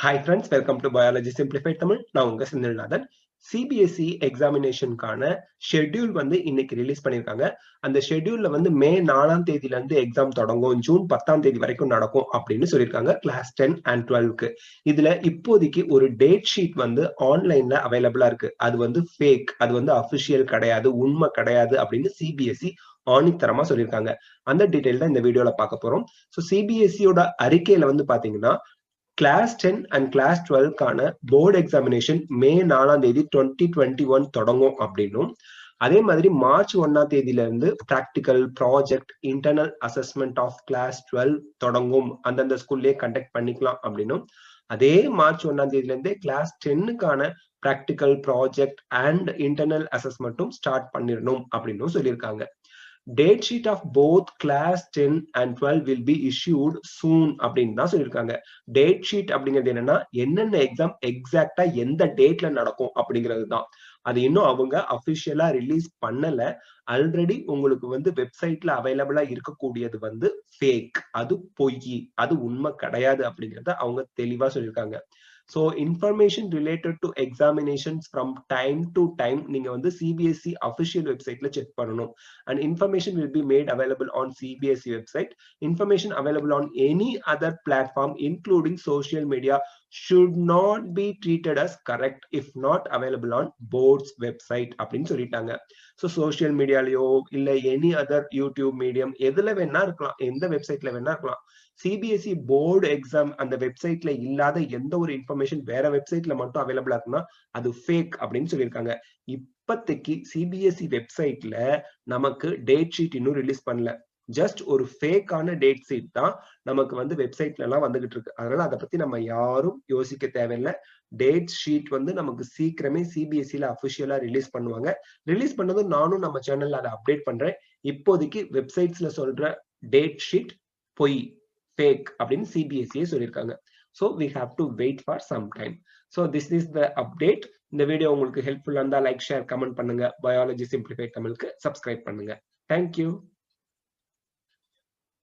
Hi friends, welcome to Biology Simplified Tamil. நான் உங்க Senthilnathan. CBSE எக்ஸாமினேஷனுக்கான schedule வந்து இன்னைக்கு ரிலீஸ் பண்ணியிருக்காங்க. அந்த ஷெட்யூல்ல வந்து மே 4ஆம் தேதியில இருந்து எக்ஸாம் தொடங்கும், ஜூன் 10ஆம் தேதி வரைக்கும் நடக்கும் அப்படின்னு சொல்லியிருக்காங்க கிளாஸ் 10 and 12க்கு. இதுல இப்போதைக்கு ஒரு டேட் ஷீட் வந்து ஆன்லைன்ல அவைலபிளா இருக்கு. அது வந்து ஃபேக், அது வந்து அபிஷியல் கிடையாது, உண்மை கிடையாது அப்படின்னு CBSE ஆணித்தரமா சொல்லியிருக்காங்க. அந்த டீடைல் தான் இந்த வீடியோல பார்க்க போறோம். ஸோ CBSEயோட அறிக்கையில வந்து பாத்தீங்கன்னா கிளாஸ் 10 அண்ட் கிளாஸ் 12க்கான போர்டு எக்ஸாமினேஷன் மே 4ஆம் தேதி 2021 தொடங்கும் அப்படின்னும், அதே மாதிரி மார்ச் 1ஆம் தேதியில இருந்து practical, project, internal assessment of class 12 தொடங்கும், அந்தந்த ஸ்கூல்லயே கண்டக்ட் பண்ணிக்கலாம் அப்படின்னும், அதே மார்ச் 1ஆம் தேதியில இருந்தே கிளாஸ் 10க்கான பிராக்டிக்கல், ப்ராஜெக்ட் அண்ட் இன்டர்னல் அசஸ்மெண்ட்டும் ஸ்டார்ட் பண்ணிடணும் அப்படின்னு சொல்லியிருக்காங்க. Date sheet of both class 10 and 12 will be issued soon அப்படின்னு தான் சொல்லியிருக்காங்க. டேட் ஷீட் அப்படிங்கிறது என்னன்னா என்னென்ன எக்ஸாம் எக்ஸாக்டா எந்த டேட்ல நடக்கும் அப்படிங்கிறது தான். அது இன்னும் அவங்க அபிஷியலா ரிலீஸ் பண்ணல. ஆல்ரெடி உங்களுக்கு வந்து வெப்சைட்ல அவைலபிளா இருக்கக்கூடியது வந்து ஃபேக், அது பொய், அது உண்மை கிடையாது அப்படிங்கிறத அவங்க தெளிவா சொல்லியிருக்காங்க. So information related to examinations from time to time நீங்க வந்து CBSE official websiteல check பண்ணணும். And information will be made available on CBSE website. Information available on any other platform including social media should not be treated as correct if not available on board's website அப்படின்னு சொல்லிட்டாங்க. So social மீடியாலயோ இல்ல any other YouTube medium எதுல வேணா இருக்கலாம், எந்த வெப்சைட்ல வேணா இருக்கலாம். CBSE போர்டு எக்ஸாம் அந்த வெப்சைட்ல இல்லாத எந்த ஒரு இன்ஃபர்மேஷன் வேற வெப்சைட்ல மட்டும் அவைலபிளா இருக்குன்னா அது ஃபேக் அப்படின்னு சொல்லியிருக்காங்க. இப்போதைக்கு CBSE வெப்சைட்ல நமக்கு டேட் ஷீட் இன்னும் ரிலீஸ் பண்ணல. ஜஸ்ட் ஒரு ஃபேக்கான டேட் ஷீட் தான் நமக்கு வந்து வெப்சைட்ல எல்லாம் வந்துகிட்டு இருக்கு. அதனால அதை பத்தி நம்ம யாரும் யோசிக்க தேவையில்லை. டேட் ஷீட் வந்து நமக்கு சீக்கிரமே CBSEல அபிஷியலா ரிலீஸ் பண்ணுவாங்க. ரிலீஸ் பண்ணதும் நானும் நம்ம சேனல்ல அதை அப்டேட் பண்றேன். இப்போதைக்கு வெப்சைட்ஸ்ல சொல்ற டேட் ஷீட் பொய், fake அப்படின்னு CBSE சொல்லியிருக்காங்க. So we have to wait for some time. So this is the update. இந்த வீடியோ உங்களுக்கு ஹெல்ப்ஃபுல்லா இருந்தா லைக், ஷேர், கமெண்ட் பண்ணுங்க. பயாலஜி சிம்பிளிஃபைட் தமிழுக்கு சப்ஸ்கிரைப் பண்ணுங்க. Thank you.